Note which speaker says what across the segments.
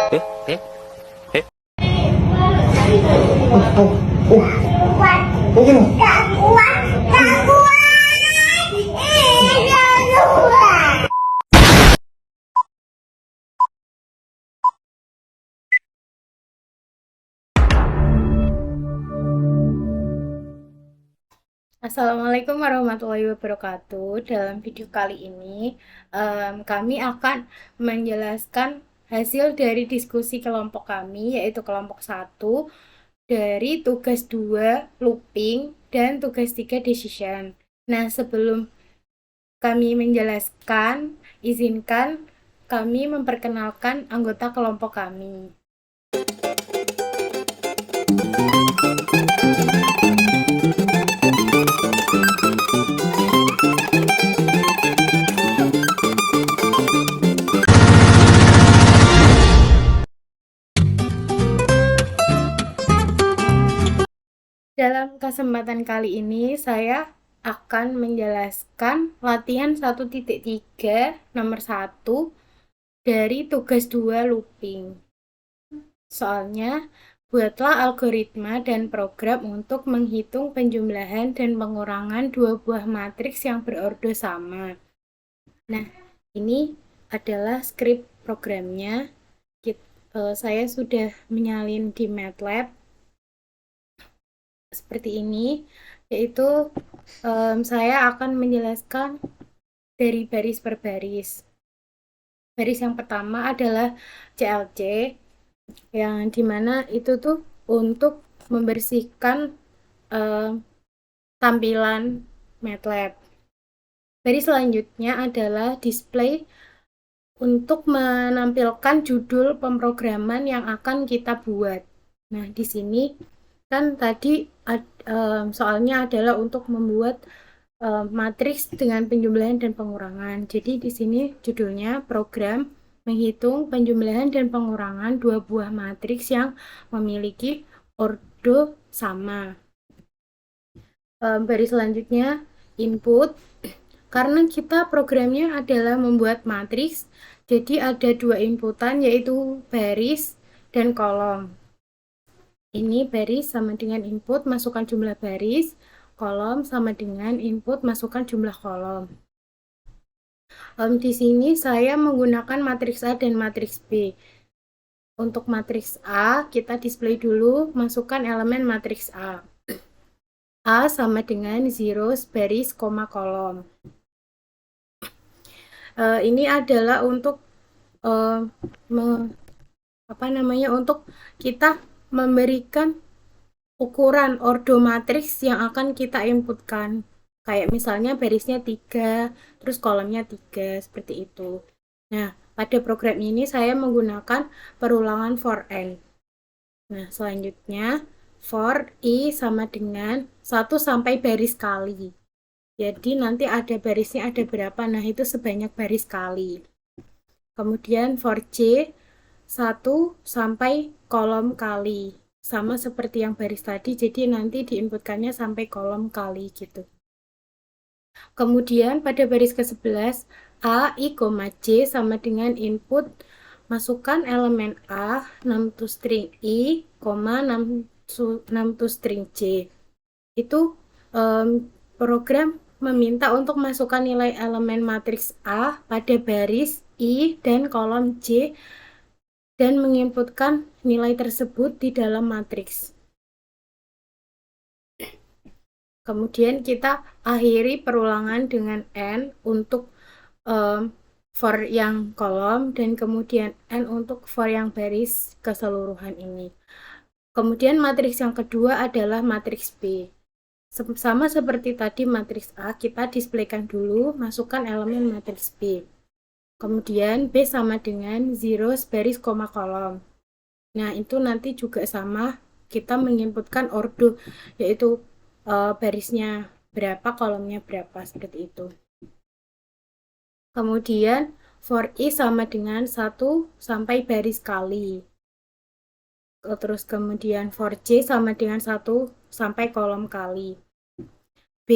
Speaker 1: Eh, eh, eh.
Speaker 2: Assalamualaikum warahmatullahi wabarakatuh. Dalam video kali ini, kami akan menjelaskan hasil dari diskusi kelompok kami, yaitu kelompok satu dari tugas 2 looping dan tugas 3 decision. Nah, sebelum kami menjelaskan, izinkan kami memperkenalkan anggota kelompok kami. Dalam kesempatan kali ini, saya akan menjelaskan latihan 1.3 nomor 1 dari tugas 2 looping. Soalnya, buatlah algoritma dan program untuk menghitung penjumlahan dan pengurangan dua buah matriks yang berordo sama. Nah, ini adalah skrip programnya. Saya sudah menyalin di MATLAB seperti ini, yaitu saya akan menjelaskan dari baris per baris. Baris yang pertama adalah CLC, yang dimana itu tuh untuk membersihkan tampilan MATLAB. Baris selanjutnya adalah display untuk menampilkan judul pemrograman yang akan kita buat. Nah, di sini kan tadi soalnya adalah untuk membuat matriks dengan penjumlahan dan pengurangan. Jadi di sini judulnya program menghitung penjumlahan dan pengurangan dua buah matriks yang memiliki ordo sama. Baris selanjutnya input. Karena kita programnya adalah membuat matriks, jadi ada dua inputan yaitu baris dan kolom. Ini baris sama dengan input, masukkan jumlah baris, kolom sama dengan input, masukkan jumlah kolom. Di sini saya menggunakan matriks A dan matriks B. Untuk matriks A, kita display dulu, masukkan elemen matriks A. A sama dengan zeros, baris, koma, kolom. Ini adalah untuk untuk kita memberikan ukuran ordo matriks yang akan kita inputkan. Kayak misalnya barisnya 3, terus kolomnya 3, seperti itu. Nah, pada program ini saya menggunakan perulangan for n. Nah, selanjutnya for i sama dengan 1 sampai baris kali. Jadi nanti ada barisnya ada berapa, nah itu sebanyak baris kali. Kemudian for j 1 sampai kolom kali. Sama seperti yang baris tadi, jadi nanti diinputkannya sampai kolom kali gitu. Kemudian pada baris ke-11, A, I, J sama dengan input, masukkan elemen A, 6 to string I, 6 to string J. Itu program meminta untuk masukkan nilai elemen matriks A pada baris I dan kolom J dan menginputkan nilai tersebut di dalam matriks. Kemudian kita akhiri perulangan dengan n untuk for yang kolom dan kemudian n untuk for yang baris keseluruhan ini. Kemudian matriks yang kedua adalah matriks B. Sama seperti tadi matriks A, kita displaykan dulu, masukkan elemen matriks B. Kemudian B sama dengan zeros, baris, koma, kolom. Nah, itu nanti juga sama, kita menginputkan ordo, yaitu barisnya berapa, kolomnya berapa, seperti itu. Kemudian for I sama dengan 1 sampai baris kali. Terus kemudian for J sama dengan 1 sampai kolom kali. B,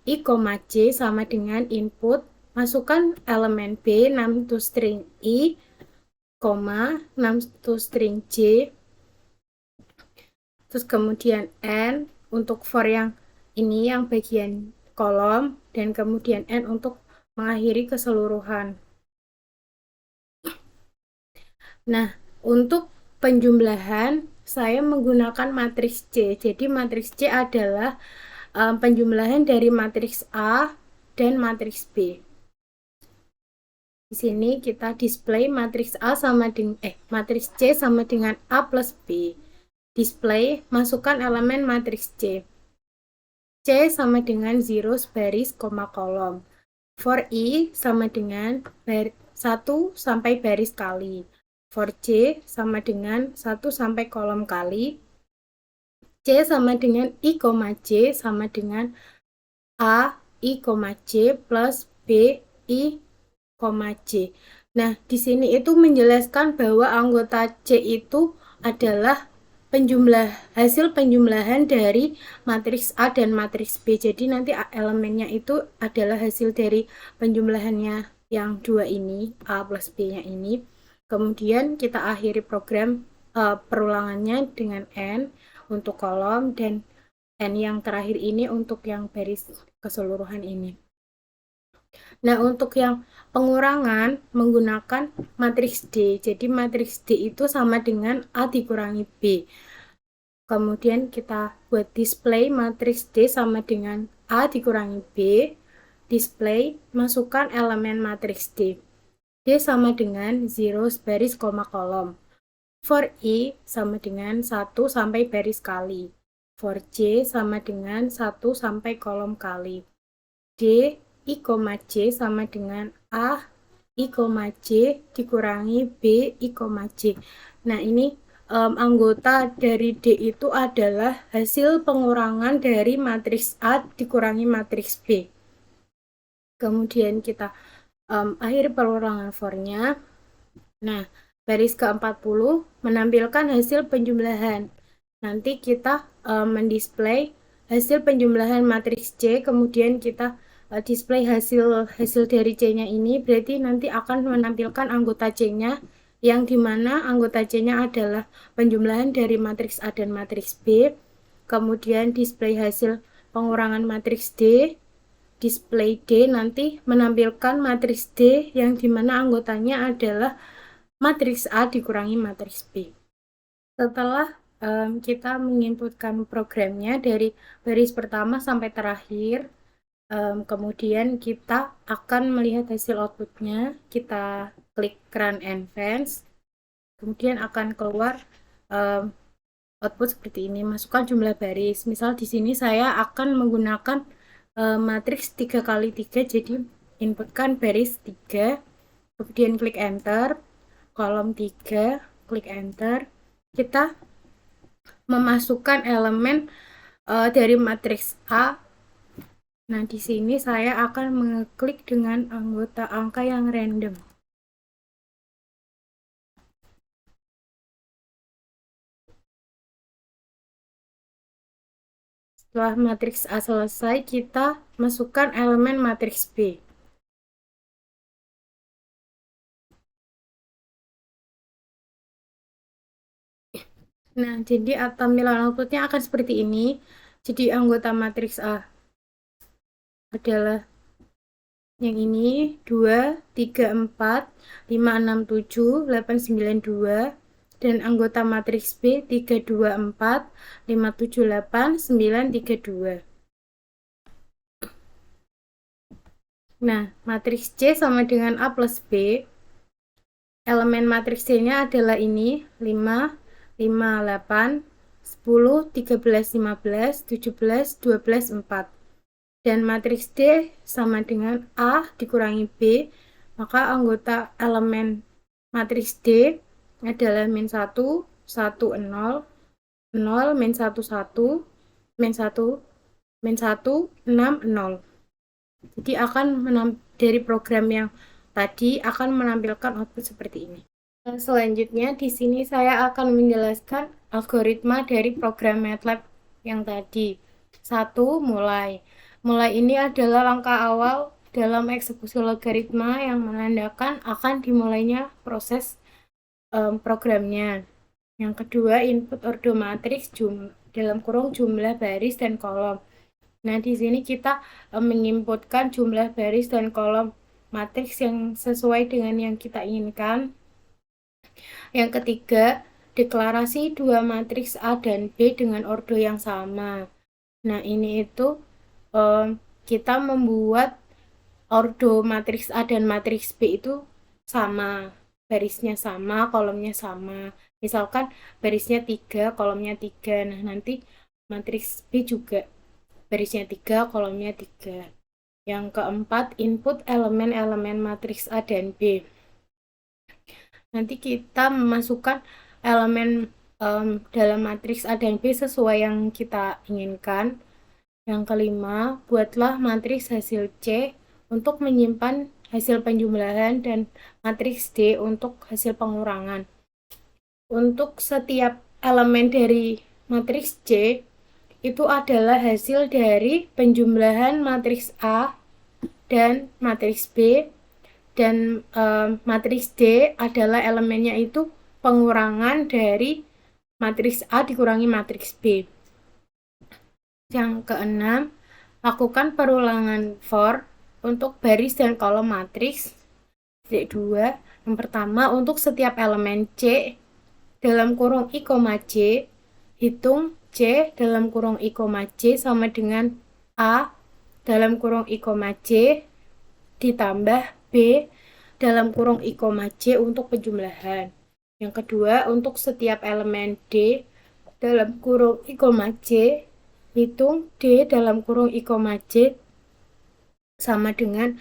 Speaker 2: I, J sama dengan input, masukkan elemen B, 6 to string I, koma, 6 itu string J, terus kemudian N untuk for yang ini yang bagian kolom, dan kemudian N untuk mengakhiri keseluruhan. Nah, untuk penjumlahan saya menggunakan matriks C. Jadi matriks C adalah penjumlahan dari matriks A dan matriks B. Di sini kita display matriks A sama dengan matriks C sama dengan A plus B. Display, masukkan elemen matriks C. C sama dengan 0 baris koma kolom. For I sama dengan 1 sampai baris kali. For C sama dengan 1 sampai kolom kali. C sama dengan I, J sama dengan A, I, J plus B, I, J. Nah, di sini itu menjelaskan bahwa anggota C itu adalah hasil penjumlahan dari matriks A dan matriks B. Jadi nanti elemennya itu adalah hasil dari penjumlahannya yang dua ini, A plus B-nya ini. Kemudian kita akhiri program perulangannya dengan N untuk kolom dan N yang terakhir ini untuk yang baris keseluruhan ini. Nah, untuk yang pengurangan menggunakan matriks D. Jadi matriks D itu sama dengan A dikurangi B. Kemudian kita buat display matriks D sama dengan A dikurangi B. Display, masukkan elemen matriks D. D sama dengan 0 baris koma kolom. For I sama dengan 1 sampai baris kali. For J sama dengan 1 sampai kolom kali. D, I, J sama dengan A, I, J dikurangi B, I, J. Nah, ini anggota dari D itu adalah hasil pengurangan dari matriks A dikurangi matriks B. Kemudian kita akhiri pengurangan for-nya. Nah, baris ke-40 menampilkan hasil penjumlahan. Nanti kita mendisplay hasil penjumlahan matriks C, kemudian kita display hasil dari C-nya ini, berarti nanti akan menampilkan anggota C-nya, yang dimana anggota C-nya adalah penjumlahan dari matriks A dan matriks B, kemudian display hasil pengurangan matriks D, display D nanti menampilkan matriks D yang dimana anggotanya adalah matriks A dikurangi matriks B. Setelah kita menginputkan programnya dari baris pertama sampai terakhir, kemudian kita akan melihat hasil outputnya. Kita klik run advance, kemudian akan keluar output seperti ini. Masukkan jumlah baris. Misal di sini saya akan menggunakan matriks 3 kali 3, jadi inputkan baris 3, kemudian klik enter, kolom 3, klik enter. Kita memasukkan elemen dari matriks A. Nah, di sini saya akan mengeklik dengan anggota angka yang random. Setelah matriks A selesai, kita masukkan elemen matriks B. Nah, jadi tampilan outputnya akan seperti ini. Jadi anggota matriks A adalah yang ini 2, 3, 4, 5, 6, 7, 8, 9, 2, dan anggota matriks B 3, 2, 4, 5, 7, 8, 9, 3, 2. Nah, matriks C sama dengan A plus B. Elemen matriks C-nya adalah ini 5, 5, 8, 10, 13, 15, 17, 12, 4. Dan matriks D sama dengan A dikurangi B, maka anggota elemen matriks D adalah min 1, 1, 0, 0, min 1, 1, min 1, min 1, 6, 0. Jadi akan dari program yang tadi akan menampilkan output seperti ini. Selanjutnya di sini saya akan menjelaskan algoritma dari program MATLAB yang tadi. 1. Mulai. Mulai ini adalah langkah awal dalam eksekusi logaritma yang menandakan akan dimulainya proses programnya. Yang kedua, input ordo matriks dalam kurung jumlah baris dan kolom. Nah, di sini kita menginputkan jumlah baris dan kolom matriks yang sesuai dengan yang kita inginkan. Yang ketiga, deklarasi dua matriks A dan B dengan ordo yang sama. Nah, ini itu kita membuat ordo matriks A dan matriks B itu sama, barisnya sama, kolomnya sama. Misalkan barisnya 3, kolomnya 3. Nah, nanti matriks B juga barisnya 3, kolomnya 3. Yang keempat, input elemen-elemen matriks A dan B. Nanti kita memasukkan elemen dalam matriks A dan B sesuai yang kita inginkan. Yang kelima, buatlah matriks hasil C untuk menyimpan hasil penjumlahan dan matriks D untuk hasil pengurangan. Untuk setiap elemen dari matriks C itu adalah hasil dari penjumlahan matriks A dan matriks B, dan matriks D adalah elemennya itu pengurangan dari matriks A dikurangi matriks B. Yang keenam, lakukan perulangan for untuk baris dan kolom matriks. Titik 2, yang pertama, untuk setiap elemen C dalam kurung I, J, hitung C dalam kurung I, J sama dengan A dalam kurung I, J ditambah B dalam kurung I, J untuk penjumlahan. Yang kedua, untuk setiap elemen D dalam kurung I, J, hitung D dalam kurung I, J sama dengan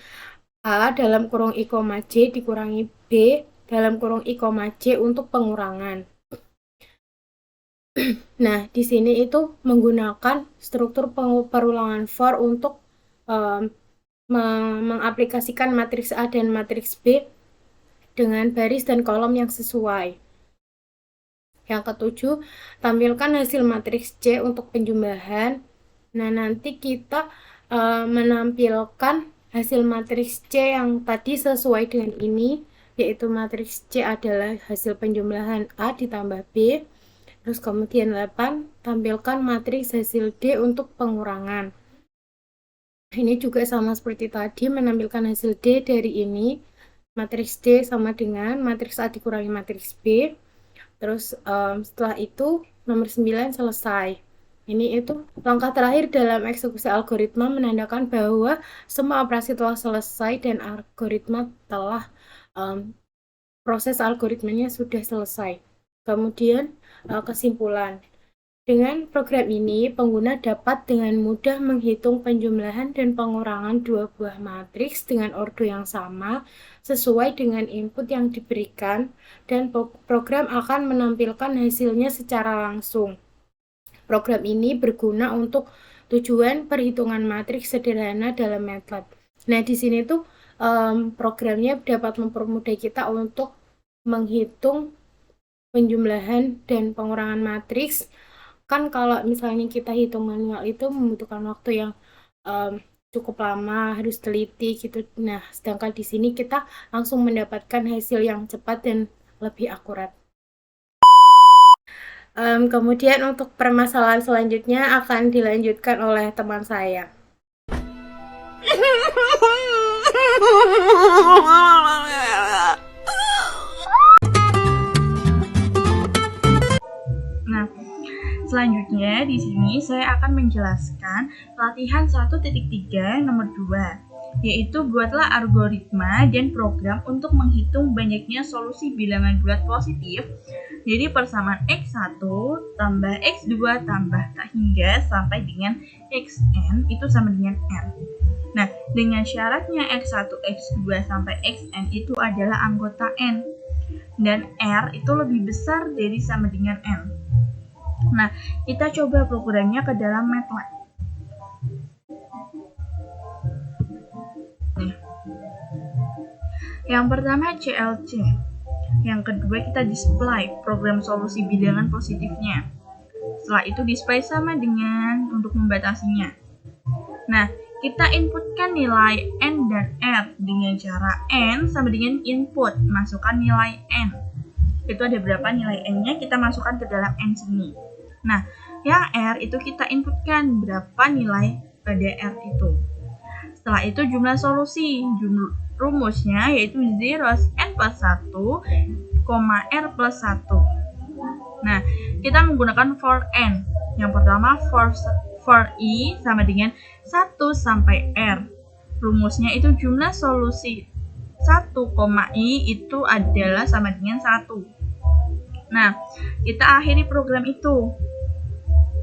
Speaker 2: A dalam kurung I, J dikurangi B dalam kurung I, J untuk pengurangan. Nah, di sini itu menggunakan struktur perulangan for untuk mengaplikasikan matriks A dan matriks B dengan baris dan kolom yang sesuai. Yang ketujuh, tampilkan hasil matriks C untuk penjumlahan. Nah, nanti kita menampilkan hasil matriks C yang tadi sesuai dengan ini, yaitu matriks C adalah hasil penjumlahan A ditambah B. Terus kemudian 8, tampilkan matriks hasil D untuk pengurangan. Ini juga sama seperti tadi, menampilkan hasil D dari ini. Matriks D sama dengan matriks A dikurangi matriks B. Terus setelah itu nomor 9 selesai. Ini itu langkah terakhir dalam eksekusi algoritma, menandakan bahwa semua operasi telah selesai dan algoritma telah proses algoritmanya sudah selesai. Kemudian kesimpulan. Dengan program ini, pengguna dapat dengan mudah menghitung penjumlahan dan pengurangan dua buah matriks dengan ordo yang sama sesuai dengan input yang diberikan, dan program akan menampilkan hasilnya secara langsung. Program ini berguna untuk tujuan perhitungan matriks sederhana dalam MATLAB. Nah, di sini tuh programnya dapat mempermudah kita untuk menghitung penjumlahan dan pengurangan matriks. Kan kalau misalnya kita hitung manual itu membutuhkan waktu yang cukup lama, harus teliti gitu. Nah, sedangkan di sini kita langsung mendapatkan hasil yang cepat dan lebih akurat. Kemudian untuk permasalahan selanjutnya akan dilanjutkan oleh teman saya.
Speaker 1: Nah, selanjutnya di sini saya akan menjelaskan latihan 1.3 nomor 2, yaitu buatlah algoritma dan program untuk menghitung banyaknya solusi bilangan bulat positif. Jadi persamaan X1 tambah X2 tambah tak hingga sampai dengan Xn itu sama dengan N. Nah, dengan syaratnya X1, X2 sampai Xn itu adalah anggota N, dan R itu lebih besar dari sama dengan N. Nah, kita coba programnya ke dalam MATLAB. Nih. Yang pertama CLC. Yang kedua kita display program solusi bilangan positifnya. Setelah itu display sama dengan untuk membatasinya. Nah, kita inputkan nilai N dan R dengan cara N sama dengan input, masukkan nilai N. itu ada berapa nilai n-nya, kita masukkan ke dalam n sini. Nah, yang r itu kita inputkan berapa nilai pada r itu. Setelah itu jumlah solusi, rumusnya yaitu 0n plus 1, r plus 1. Nah, kita menggunakan for n. Yang pertama for i sama dengan 1 sampai r. Rumusnya itu jumlah solusi 1, i itu adalah sama dengan 1. Nah, kita akhiri program itu.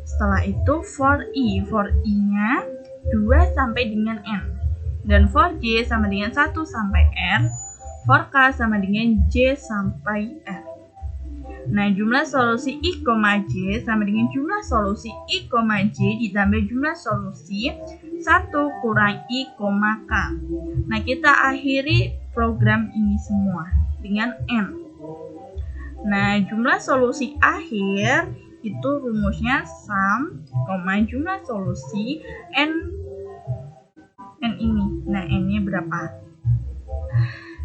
Speaker 1: Setelah itu for i-nya 2 sampai dengan n. Dan for j sama dengan 1 sampai r. For k sama dengan j sampai r. Nah, jumlah solusi i, j sama dengan jumlah solusi i, j ditambah jumlah solusi 1 kurang i, k. Nah, kita akhiri program ini semua dengan n. Nah, jumlah solusi akhir itu rumusnya sum, jumlah solusi n ini. Nah, n-nya berapa?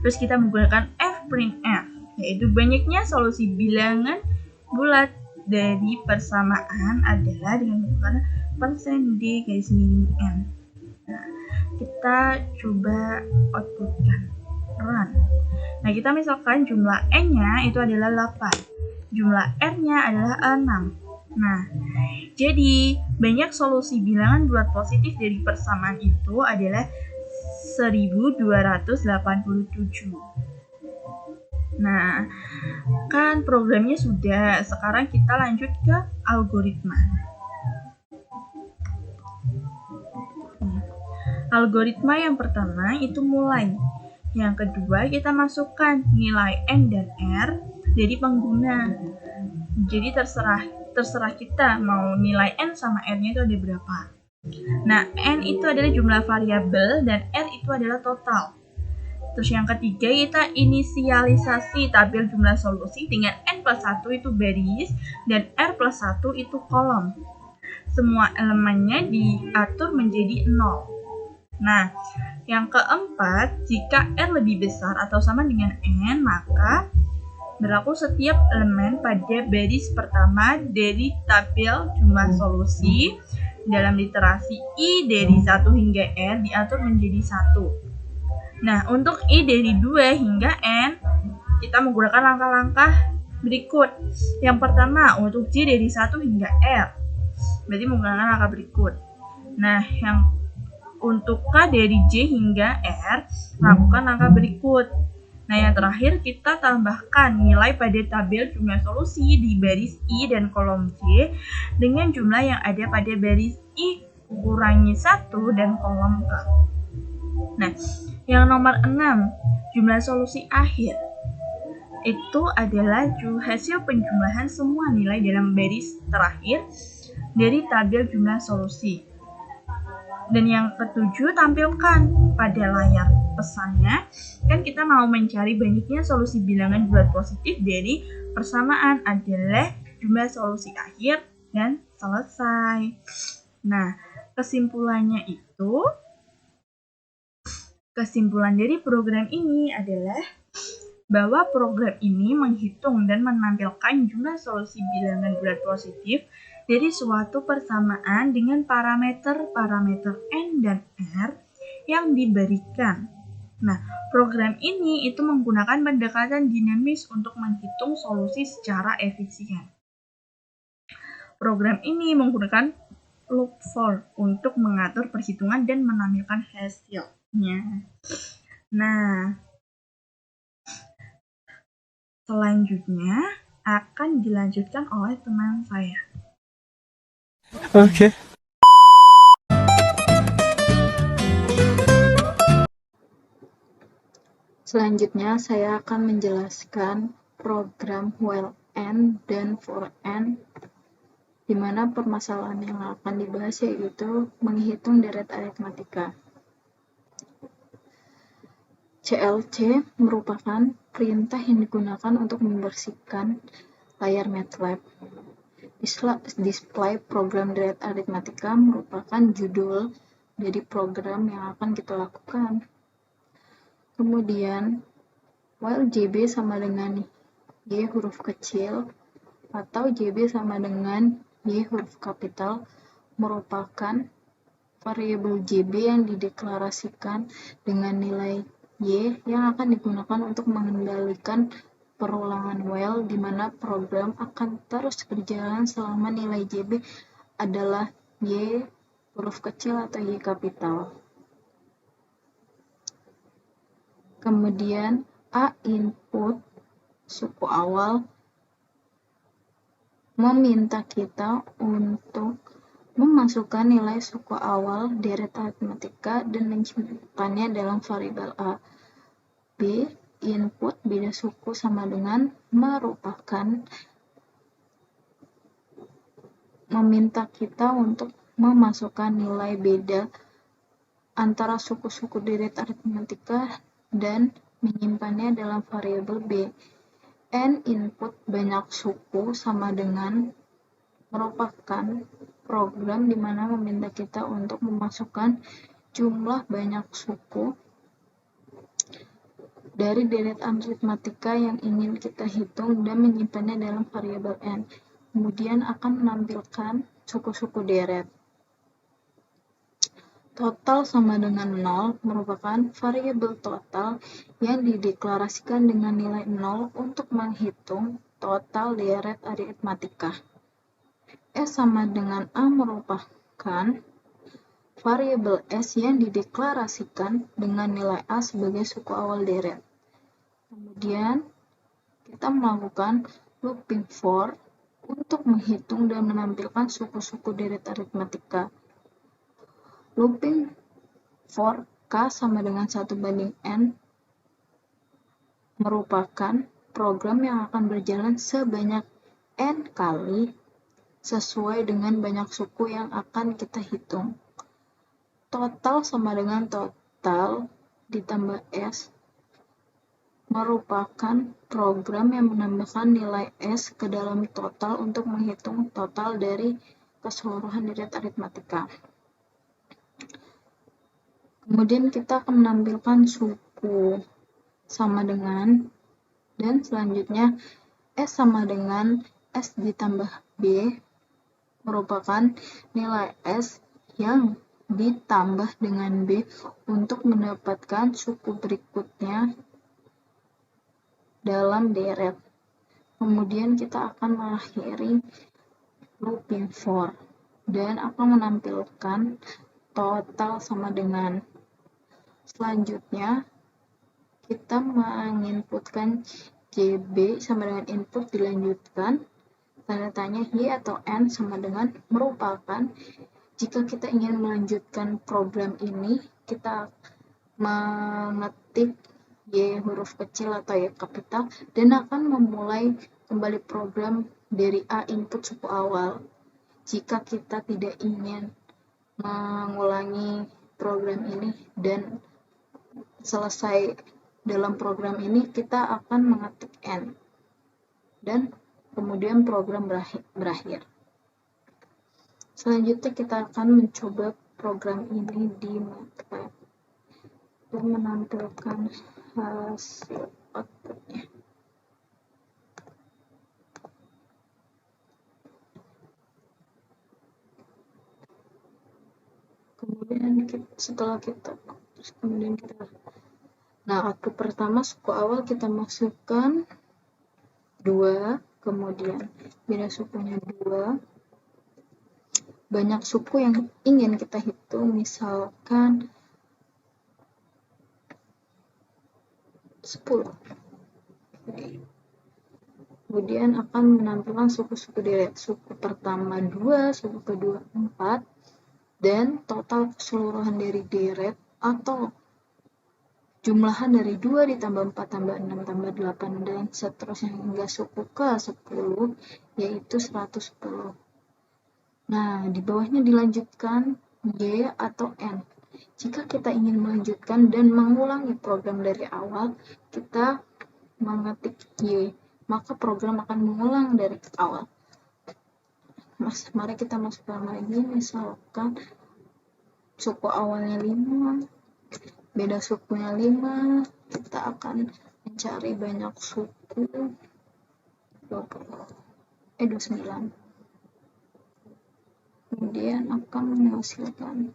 Speaker 1: Terus kita menggunakan fprintf, yaitu banyaknya solusi bilangan bulat dari persamaan adalah dengan menggunakan persen d garis miring n. Nah, kita coba outputkan, run. Nah, kita misalkan jumlah n-nya itu adalah 8, jumlah r-nya adalah 6. Nah, jadi banyak solusi bilangan bulat positif dari persamaan itu adalah 1287. Nah, kan programnya sudah. Sekarang kita lanjut ke algoritma. Algoritma yang pertama itu mulai. Yang kedua kita masukkan nilai n dan r dari pengguna. Jadi terserah kita mau nilai n sama r-nya itu ada berapa. Nah, n itu adalah jumlah variabel dan r itu adalah total. Terus yang ketiga kita inisialisasi tabel jumlah solusi dengan n plus 1 itu baris dan r plus 1 itu kolom. Semua elemennya diatur menjadi 0. Nah, yang keempat, jika r lebih besar atau sama dengan n, maka berlaku setiap elemen pada baris pertama dari tabel jumlah solusi dalam literasi i dari 1 hingga r diatur menjadi 1. Nah, untuk i dari 2 hingga n, kita menggunakan langkah-langkah berikut. Yang pertama, untuk j dari 1 hingga r, berarti menggunakan langkah berikut. Nah, yang untuk k dari j hingga r, lakukan langkah berikut. Nah, yang terakhir kita tambahkan nilai pada tabel jumlah solusi di baris i dan kolom j dengan jumlah yang ada pada baris i kurangi 1 dan kolom k. Nah, yang nomor 6, jumlah solusi akhir. Itu adalah hasil penjumlahan semua nilai dalam baris terakhir dari tabel jumlah solusi. Dan yang ketujuh, tampilkan pada layar pesannya. Kan kita mau mencari banyaknya solusi bilangan bulat positif dari persamaan adalah jumlah solusi akhir dan selesai. Nah, kesimpulan dari program ini adalah bahwa program ini menghitung dan menampilkan jumlah solusi bilangan bulat positif dari suatu persamaan dengan parameter n dan r yang diberikan. Nah, program ini itu menggunakan pendekatan dinamis untuk menghitung solusi secara efisien. Program ini menggunakan loop for untuk mengatur perhitungan dan menampilkan hasilnya. Nah, selanjutnya akan dilanjutkan oleh teman saya.
Speaker 3: Oke.
Speaker 4: Selanjutnya saya akan menjelaskan program while n dan for n, di mana permasalahan yang akan dibahas yaitu menghitung deret aritmatika. CLC merupakan perintah yang digunakan untuk membersihkan layar MATLAB. Display program deret aritmatika merupakan judul dari program yang akan kita lakukan. Kemudian, while JB sama dengan Y huruf kecil atau JB sama dengan Y huruf kapital merupakan variabel JB yang dideklarasikan dengan nilai Y yang akan digunakan untuk mengendalikan perulangan while di mana program akan terus berjalan selama nilai JB adalah Y huruf kecil atau Y kapital. Kemudian A input suku awal meminta kita untuk memasukkan nilai suku awal deret aritmatika dan menyimpannya dalam variabel A. B input beda suku sama dengan meminta kita untuk memasukkan nilai beda antara suku-suku deret aritmatika dan menyimpannya dalam variabel B. N input banyak suku sama dengan merupakan program di mana meminta kita untuk memasukkan jumlah banyak suku dari deret aritmatika yang ingin kita hitung dan menyimpannya dalam variabel N. Kemudian akan menampilkan suku-suku deret. Total sama dengan 0 merupakan variabel total yang dideklarasikan dengan nilai 0 untuk menghitung total deret aritmatika. S sama dengan A merupakan variabel S yang dideklarasikan dengan nilai A sebagai suku awal deret. Kemudian kita melakukan looping for untuk menghitung dan menampilkan suku-suku deret aritmatika. Looping for K sama dengan 1/N merupakan program yang akan berjalan sebanyak N kali sesuai dengan banyak suku yang akan kita hitung. Total sama dengan total ditambah S merupakan program yang menambahkan nilai S ke dalam total untuk menghitung total dari keseluruhan deret aritmatika. Kemudian kita akan menampilkan suku sama dengan, dan selanjutnya S sama dengan S ditambah B merupakan nilai S yang ditambah dengan B untuk mendapatkan suku berikutnya dalam deret. Kemudian kita akan mengakhiri looping for dan akan menampilkan total sama dengan. Selanjutnya kita menginputkan JB sama dengan input dilanjutkan, tanda tanya Y atau N sama dengan merupakan. Jika kita ingin melanjutkan program ini, kita mengetik Y huruf kecil atau Y kapital dan akan memulai kembali program dari A input suku awal. Jika kita tidak ingin mengulangi program ini dan selesai dalam program ini, kita akan mengetik N dan kemudian program berakhir. Selanjutnya kita akan mencoba program ini di MATLAB dan menampilkan hasil outputnya. Kemudian output pertama suku awal kita masukkan 2, kemudian beda sukunya 2, banyak suku yang ingin kita hitung misalkan 10. Kemudian akan menampilkan suku-suku deret, suku pertama 2, suku kedua 4, dan total keseluruhan dari deret atau jumlahan dari 2 ditambah 4 tambah 6 tambah 8 dan seterusnya hingga suku ke 10 yaitu 110. Nah, di bawahnya dilanjutkan Y atau N. Jika kita ingin melanjutkan dan mengulangi program dari awal, kita mengetik Y, maka program akan mengulang dari awal. Mari kita masukkan lagi, misalkan suku awalnya 5, beda sukunya 5, kita akan mencari banyak suku 29. Kemudian akan menghasilkan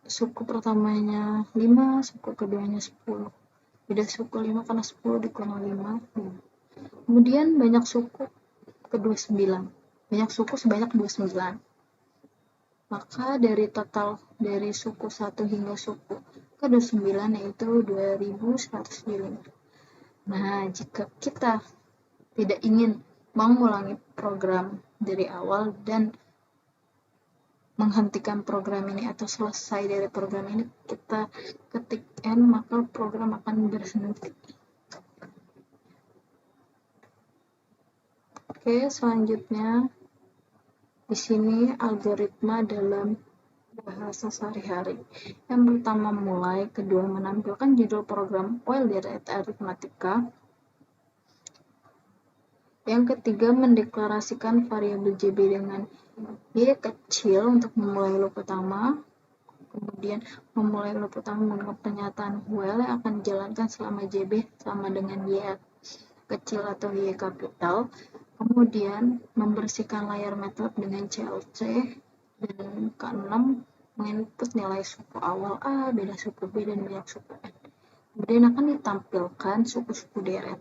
Speaker 4: suku pertamanya 5, suku keduanya 10. Beda suku 5 karena 10 dikurang 5. Kemudian banyak suku kedua 9. Banyak suku sebanyak 29. Maka dari total dari suku 1 hingga suku ke 29 yaitu 2105. Nah, jika kita tidak ingin mengulangi program dari awal dan menghentikan program ini atau selesai dari program ini, kita ketik N, maka program akan berhenti. Oke, selanjutnya di sini algoritma dalam bahasa sehari-hari. Yang pertama mulai, kedua menampilkan judul program while direct arithmetica. Yang ketiga mendeklarasikan variabel JB dengan Y kecil untuk memulai loop pertama. Kemudian memulai loop pertama menggunakan pernyataan while yang akan dijalankan selama JB sama dengan Y kecil atau Y kapital. Kemudian membersihkan layar MATLAB dengan CLC. Dan keenam menginput nilai suku awal A, beda suku B, dan banyak suku N. Kemudian akan ditampilkan suku-suku deret.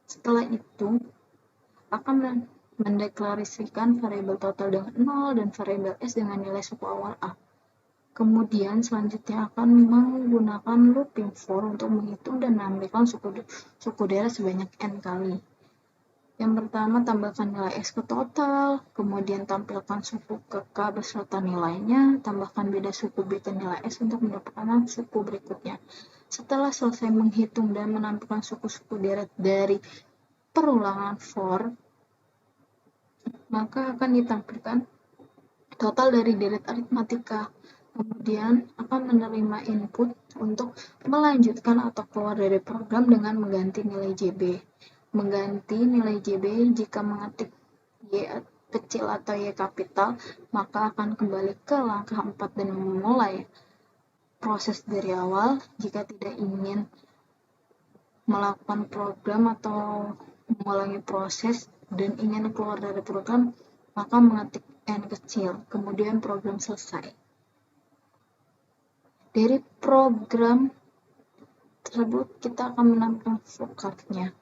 Speaker 4: Setelah itu akan mendeklarasikan variabel total dengan 0 dan variabel S dengan nilai suku awal A. Kemudian selanjutnya akan menggunakan looping for untuk menghitung dan menambahkan suku deret sebanyak N kali. Yang pertama tambahkan nilai S ke total, kemudian tampilkan suku ke K beserta nilainya, tambahkan beda suku B ke nilai S untuk mendapatkan suku berikutnya. Setelah selesai menghitung dan menampilkan suku-suku deret dari perulangan for, maka akan ditampilkan total dari deret aritmatika. Kemudian akan menerima input untuk melanjutkan atau keluar dari program dengan mengganti nilai JB. Mengganti nilai JB jika mengetik Y kecil atau Y kapital, maka akan kembali ke langkah 4 dan memulai proses dari awal. Jika tidak ingin melakukan program atau mengulangi proses dan ingin keluar dari program, maka mengetik N kecil, kemudian program selesai. Dari program tersebut kita akan menampilkan flowcard-nya.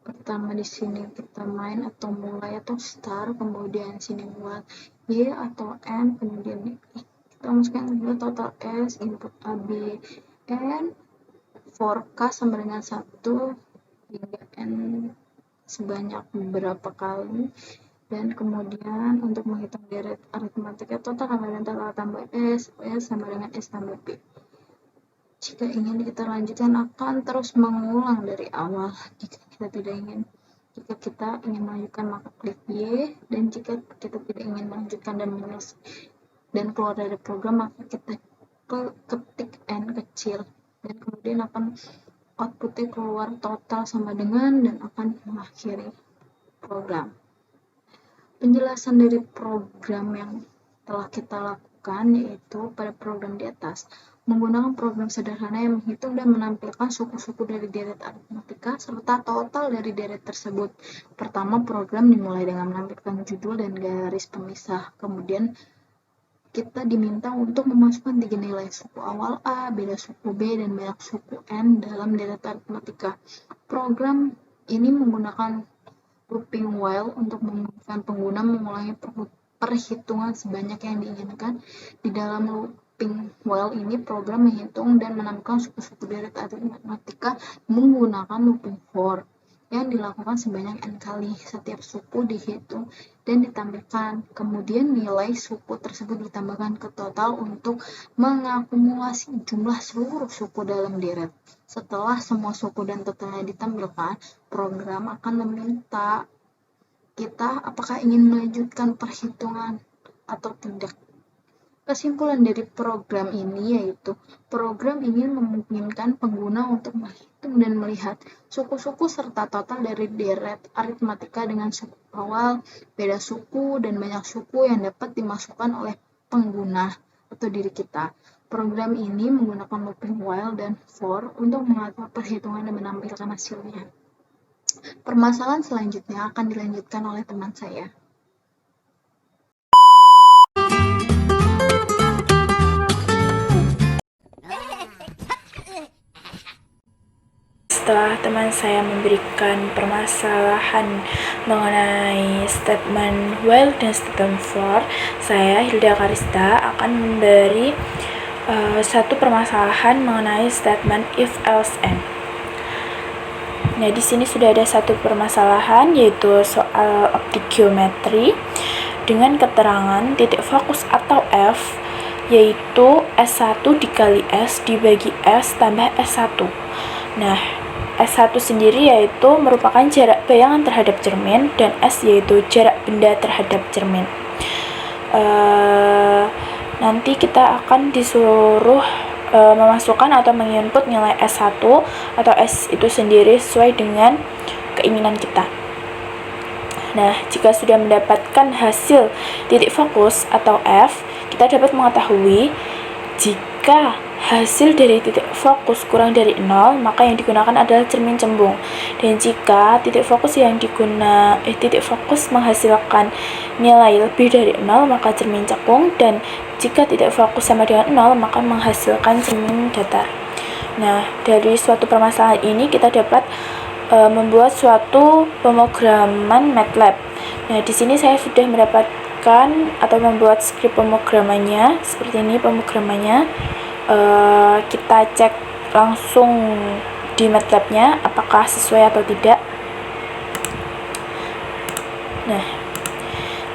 Speaker 4: Pertama di sini kita main atau mulai atau start, kemudian sini buat Y atau N, kemudian kita masukkan juga total S, input A, B, N, for K sama dengan 1 hingga N sebanyak beberapa kali, dan kemudian untuk menghitung deret aritmatika total sama dengan total tambah S sama dengan S tambah B. Jika ingin kita lanjutkan akan terus mengulang dari awal. Jika kita ingin melanjutkan maka klik Y, dan jika kita tidak ingin melanjutkan dan keluar dari program maka kita ketik N kecil, dan kemudian akan outputnya keluar total sama dengan dan akan mengakhiri program. Penjelasan dari program yang telah kita lakukan yaitu pada program di atas menggunakan program sederhana yang menghitung dan menampilkan suku-suku dari deret aritmatika serta total dari deret tersebut. Pertama, program dimulai dengan menampilkan judul dan garis pemisah. Kemudian kita diminta untuk memasukkan 3 nilai suku awal A, beda suku B, dan banyak suku N dalam deret aritmatika. Program ini menggunakan looping while untuk memungkinkan pengguna mengulangi perhitungan sebanyak yang diinginkan. Di dalam looping while ini, program menghitung dan menampilkan suku-suku deret aritmatika menggunakan looping for yang dilakukan sebanyak N kali. Setiap suku dihitung dan ditampilkan, kemudian nilai suku tersebut ditambahkan ke total untuk mengakumulasi jumlah seluruh suku dalam deret. Setelah semua suku dan totalnya ditampilkan, program akan meminta kita apakah ingin melanjutkan perhitungan atau tidak. Kesimpulan dari program ini yaitu program ingin memungkinkan pengguna untuk menghitung dan melihat suku-suku serta total dari deret aritmatika dengan suku awal, beda suku, dan banyak suku yang dapat dimasukkan oleh pengguna atau diri kita. Program ini menggunakan looping while dan for untuk mengatur perhitungan dan menampilkan hasilnya. Permasalahan selanjutnya akan dilanjutkan oleh teman saya.
Speaker 1: Setelah teman saya memberikan permasalahan mengenai statement while dan statement for, saya Hilda Karista akan memberi satu permasalahan mengenai statement if else and. Nah, di sini sudah ada satu permasalahan, yaitu soal optik geometri dengan keterangan titik fokus atau F, yaitu S1 dikali S dibagi S tambah S1. Nah, S1 sendiri yaitu merupakan jarak bayangan terhadap cermin, dan S yaitu jarak benda terhadap cermin. Nanti kita akan disuruh memasukkan atau menginput nilai S1 atau S itu sendiri sesuai dengan keinginan kita. Nah, jika sudah mendapatkan hasil titik fokus atau F, kita dapat mengetahui jika hasil dari titik fokus kurang dari 0, maka yang digunakan adalah cermin cembung. Dan jika titik fokus menghasilkan nilai lebih dari 0, maka cermin cekung, dan jika titik fokus sama dengan 0, maka menghasilkan cermin datar. Nah, dari suatu permasalahan ini kita dapat membuat suatu pemrograman MATLAB. Nah, di sini saya sudah mendapatkan atau membuat skrip pemrogramannya. Seperti ini pemrogramannya. Kita cek langsung di MATLAB-nya apakah sesuai atau tidak. Nah,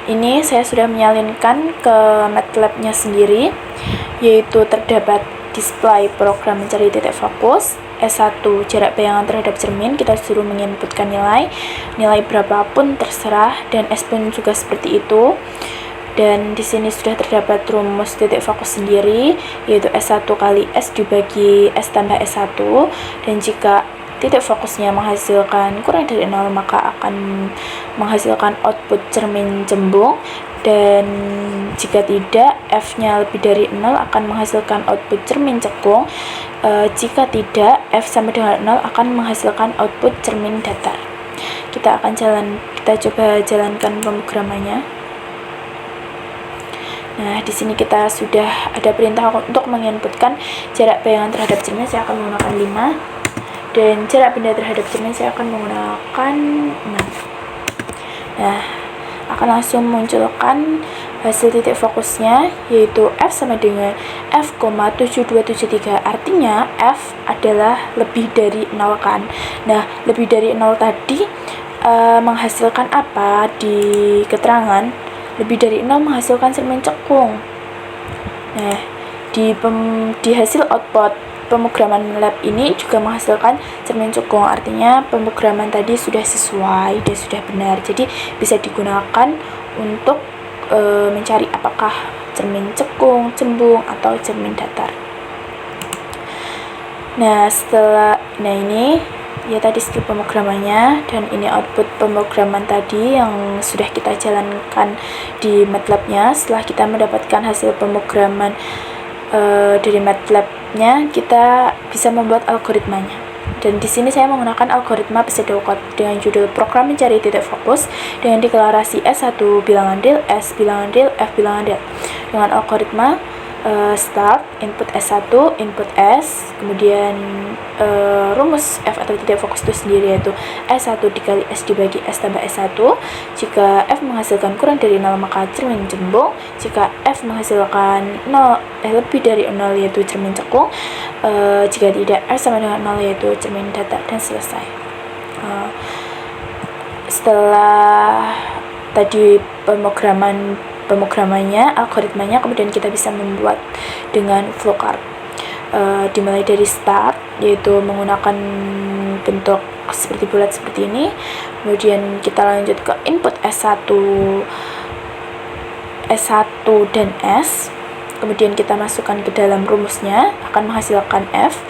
Speaker 1: ini saya sudah menyalinkan ke MATLAB-nya sendiri, yaitu terdapat display program mencari titik fokus, S1 jarak bayangan terhadap cermin, kita suruh menginputkan nilai berapapun terserah, dan S pun juga seperti itu. Dan di sini sudah terdapat rumus titik fokus sendiri, yaitu S1 kali S dibagi S tambah S1, dan jika titik fokusnya menghasilkan kurang dari 0, maka akan menghasilkan output cermin cembung, dan jika tidak, F-nya lebih dari 0 akan menghasilkan output cermin cekung. Jika tidak, F sama dengan 0 akan menghasilkan output cermin datar. Kita coba jalankan pemrogramannya. Nah, di sini kita sudah ada perintah untuk menginputkan jarak bayangan terhadap cermin, saya akan menggunakan 5, dan jarak benda terhadap cermin saya akan menggunakan 6. Nah, akan langsung munculkan hasil titik fokusnya, yaitu F sama dengan F,7273, artinya F adalah lebih dari 0 kan. Nah, lebih dari 0 tadi menghasilkan apa di keterangan? Lebih dari 0 menghasilkan cermin cekung. Nah, di hasil output pemrograman lab ini juga menghasilkan cermin cekung, artinya pemrograman tadi sudah sesuai dan sudah benar, jadi bisa digunakan untuk mencari apakah cermin cekung, cembung, atau cermin datar. Nah, ini ya tadi skrip pemrogramannya, dan ini output pemrograman tadi yang sudah kita jalankan di MATLAB-nya. Setelah kita mendapatkan hasil pemrograman dari MATLAB-nya, kita bisa membuat algoritmanya. Dan di sini saya menggunakan algoritma pseudocode dengan judul program mencari titik fokus dengan deklarasi S1 bilangan del, S bilangan del, F bilangan del. Dengan algoritma start, input S1, input S, kemudian rumus F atau titik fokus itu sendiri, yaitu S1 dikali S dibagi S tambah S1. Jika F menghasilkan kurang dari 0, maka cermin cembung. Jika F menghasilkan lebih dari 0, yaitu cermin cekung. Jika tidak, F sama dengan 0, yaitu cermin datar, dan selesai. Setelah tadi pemrogramannya, algoritmanya, kemudian kita bisa membuat dengan flowchart. Dimulai dari start, yaitu menggunakan bentuk seperti bulat seperti ini. Kemudian kita lanjut ke input S1 dan S. Kemudian kita masukkan ke dalam rumusnya, akan menghasilkan F,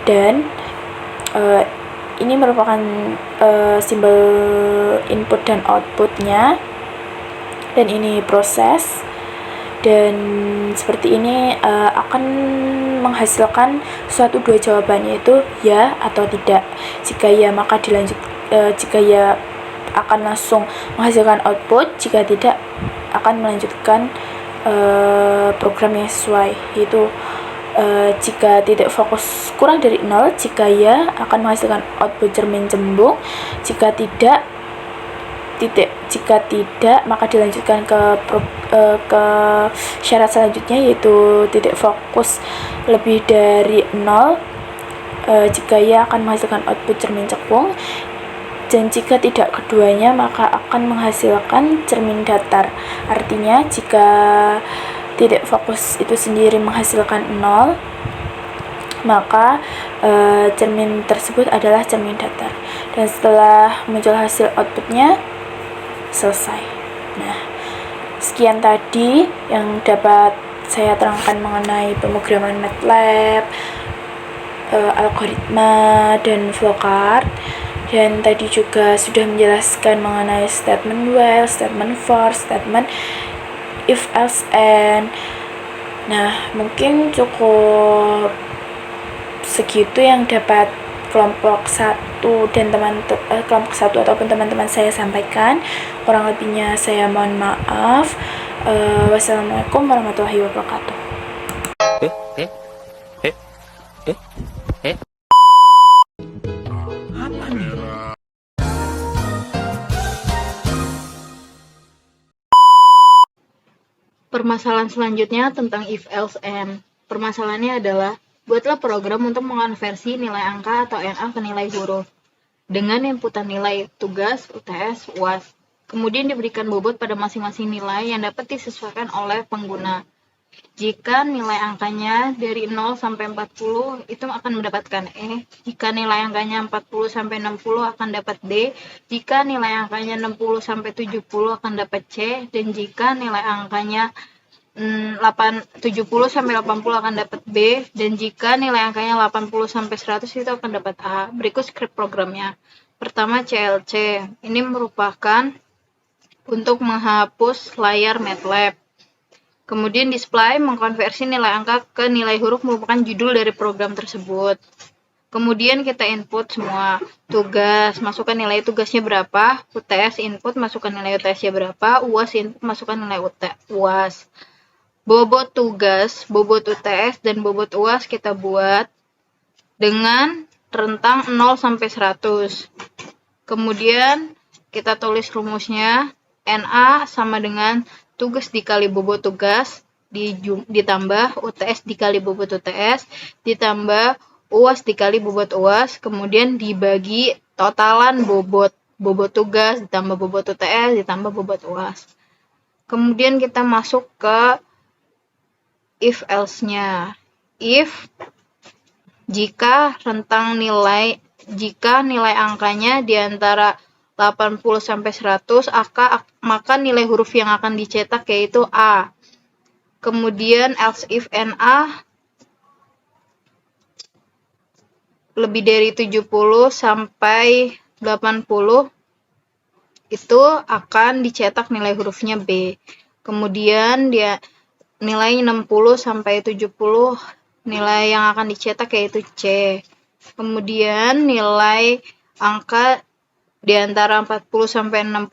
Speaker 1: dan ini merupakan simbol input dan outputnya. Dan ini proses, dan seperti ini akan menghasilkan suatu dua jawaban, yaitu ya atau tidak. Jika ya, maka jika ya akan langsung menghasilkan output, jika tidak akan melanjutkan program yang sesuai, yaitu jika tidak fokus kurang dari 0, jika ya akan menghasilkan output cermin cembung, jika tidak maka dilanjutkan ke syarat selanjutnya, yaitu tidak fokus lebih dari 0, jika ya akan menghasilkan output cermin cekung, dan jika tidak keduanya maka akan menghasilkan cermin datar. Artinya jika tidak fokus itu sendiri menghasilkan 0, maka cermin tersebut adalah cermin datar, dan setelah muncul hasil outputnya selesai. Nah, sekian tadi yang dapat saya terangkan mengenai pemrograman MATLAB, algoritma, dan flowchart. Dan tadi juga sudah menjelaskan mengenai statement while, statement for, statement if else and. Nah, mungkin cukup segitu yang dapat kelompok 1 dan kelompok 1 ataupun teman-teman saya sampaikan. Kurang lebihnya saya mohon maaf. Wassalamualaikum warahmatullahi wabarakatuh.
Speaker 4: Permasalahan selanjutnya tentang if, else, and. Permasalahannya adalah, buatlah program untuk mengonversi nilai angka atau NA ke nilai huruf dengan inputan nilai tugas, UTS, UAS. Kemudian diberikan bobot pada masing-masing nilai yang dapat disesuaikan oleh pengguna. Jika nilai angkanya dari 0 sampai 40 itu akan mendapatkan E. Jika nilai angkanya 40 sampai 60 akan dapat D. Jika nilai angkanya 60 sampai 70 akan dapat C. Dan jika nilai angkanya 70 sampai 80 akan dapat B. Dan jika nilai angkanya 80 sampai 100 itu akan dapat A. Berikut skrip programnya. Pertama, CLC. Ini merupakan untuk menghapus layar MATLAB. Kemudian display mengkonversi nilai angka ke nilai huruf merupakan judul dari program tersebut. Kemudian kita input semua tugas, masukkan nilai tugasnya berapa, UTS input, masukkan nilai UTS-nya berapa, UAS input, masukkan nilai UAS. Bobot tugas, bobot UTS, dan bobot UAS kita buat dengan rentang 0 sampai 100. Kemudian kita tulis rumusnya, NA sama dengan tugas dikali bobot tugas ditambah UTS dikali bobot UTS ditambah UAS dikali bobot UAS, kemudian dibagi totalan bobot tugas ditambah bobot UTS ditambah bobot UAS. Kemudian kita masuk ke if else-nya. If jika nilai angkanya di antara 80 sampai 100, maka nilai huruf yang akan dicetak yaitu A. Kemudian else if NA lebih dari 70 sampai 80 itu akan dicetak nilai hurufnya B. Kemudian nilai 60 sampai 70 nilai yang akan dicetak yaitu C. Kemudian nilai angka di antara 40 sampai 60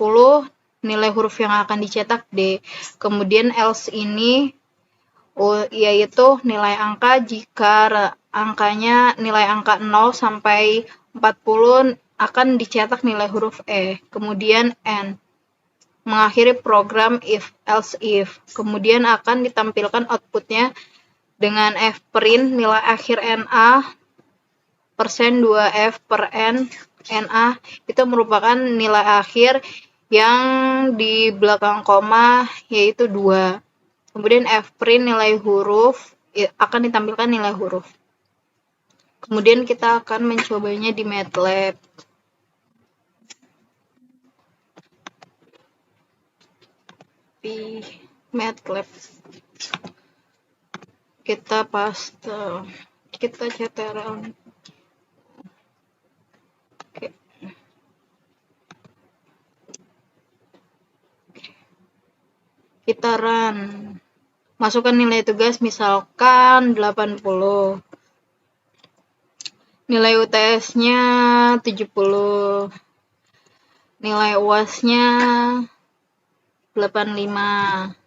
Speaker 4: nilai huruf yang akan dicetak D. Kemudian else ini yaitu nilai angka jika nilai angka 0 sampai 40 akan dicetak nilai huruf E. Kemudian N mengakhiri program if else if. Kemudian akan ditampilkan outputnya dengan F print nilai akhir NA persen 2F per N. NA itu merupakan nilai akhir yang di belakang koma yaitu 2. Kemudian F print nilai huruf akan ditampilkan nilai huruf. Kemudian kita akan mencobanya di MATLAB. Di MATLAB kita paste, kita ctrl. Kita run. Masukkan nilai tugas misalkan 80. Nilai UTS-nya 70. nilai UASnya 85.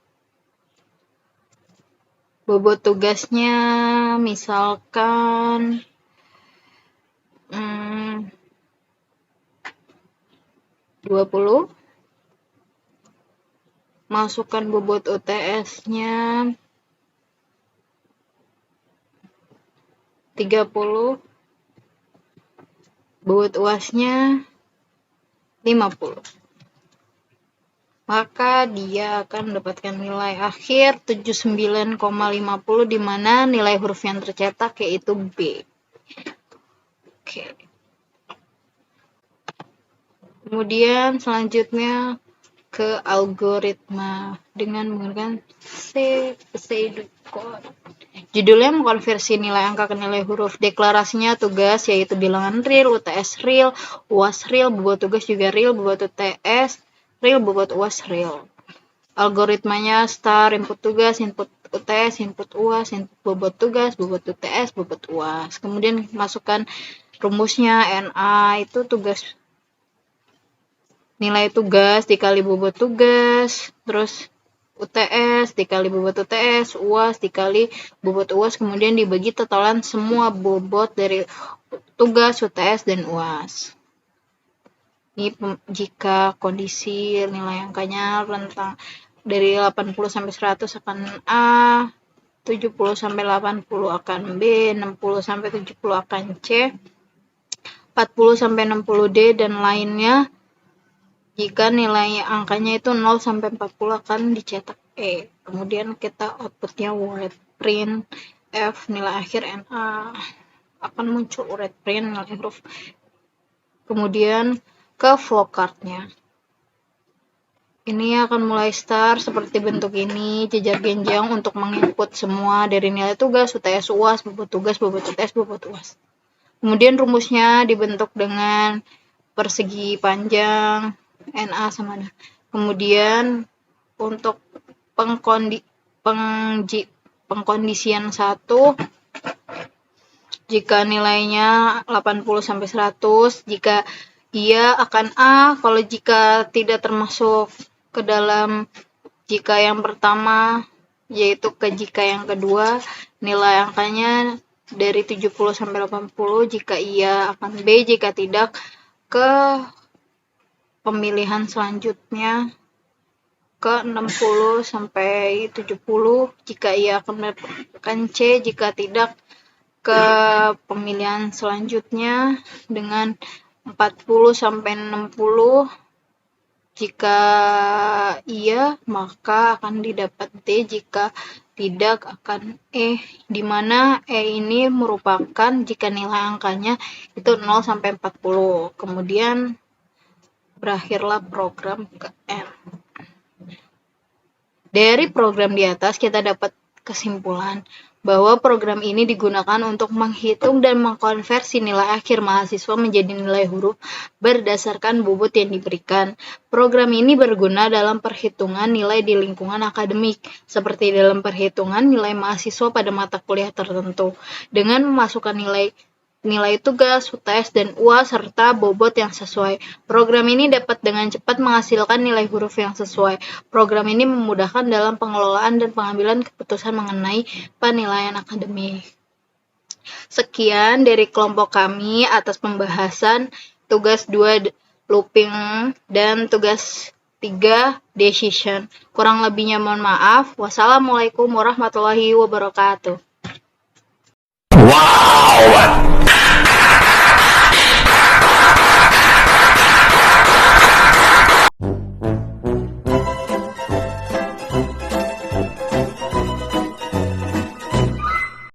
Speaker 4: Bobot tugasnya misalkan 20. Masukkan bobot UTS-nya 30. Bobot UAS-nya 50. Maka dia akan mendapatkan nilai akhir 79,50 di mana nilai huruf yang tercetak yaitu B. Oke. Kemudian selanjutnya ke algoritma dengan menggunakan pseudocode. Judulnya mengkonversi nilai angka ke nilai huruf. Deklarasinya tugas yaitu bilangan real, UTS real, UAS real, bobot tugas juga real, bobot UTS real, bobot UAS real. Algoritmanya start, input tugas, input UTS, input UAS, input bobot tugas, bobot UTS, bobot UAS. Kemudian masukkan rumusnya NA itu tugas, nilai tugas dikali bobot tugas, terus UTS dikali bobot UTS, UAS dikali bobot UAS, kemudian dibagi totalan semua bobot dari tugas, UTS, dan UAS. Ini jika kondisi nilai angkanya rentang dari 80 sampai 100 akan A, 70 sampai 80 akan B, 60 sampai 70 akan C, 40 sampai 60 D, dan lainnya. Jika nilai angkanya itu 0 sampai 40 akan dicetak E. Kemudian kita outputnya word print F, nilai akhir NA. Akan muncul word print nilai huruf. Kemudian ke flowchartnya. Ini akan mulai start seperti bentuk ini, jejar genjang untuk menginput semua dari nilai tugas, UTS, UAS, bobot tugas, bobot UTS, bobot UAS. Kemudian rumusnya dibentuk dengan persegi panjang NA sama D. Kemudian untuk pengkondisian 1, jika nilainya 80 sampai 100, jika iya akan A, kalau jika tidak termasuk ke dalam jika yang pertama, yaitu ke jika yang kedua, nilai angkanya dari 70 sampai 80, jika iya akan B, jika tidak ke pemilihan selanjutnya ke 60 sampai 70, jika iya akan mendapatkan C, jika tidak ke pemilihan selanjutnya dengan 40 sampai 60, jika iya maka akan didapat D, jika tidak akan E, di mana E ini merupakan jika nilai angkanya itu 0 sampai 40. Kemudian berakhirlah program ke N. Dari program di atas kita dapat kesimpulan bahwa program ini digunakan untuk menghitung dan mengkonversi nilai akhir mahasiswa menjadi nilai huruf berdasarkan bobot yang diberikan. Program ini berguna dalam perhitungan nilai di lingkungan akademik, seperti dalam perhitungan nilai mahasiswa pada mata kuliah tertentu, dengan memasukkan nilai tugas, UTS, dan UAS, serta bobot yang sesuai. Program ini dapat dengan cepat menghasilkan nilai huruf yang sesuai. Program ini memudahkan dalam pengelolaan dan pengambilan keputusan mengenai penilaian akademik. Sekian dari kelompok kami atas pembahasan tugas 2 looping dan tugas 3 decision. Kurang lebihnya mohon maaf. Wassalamualaikum warahmatullahi wabarakatuh.
Speaker 3: Wow!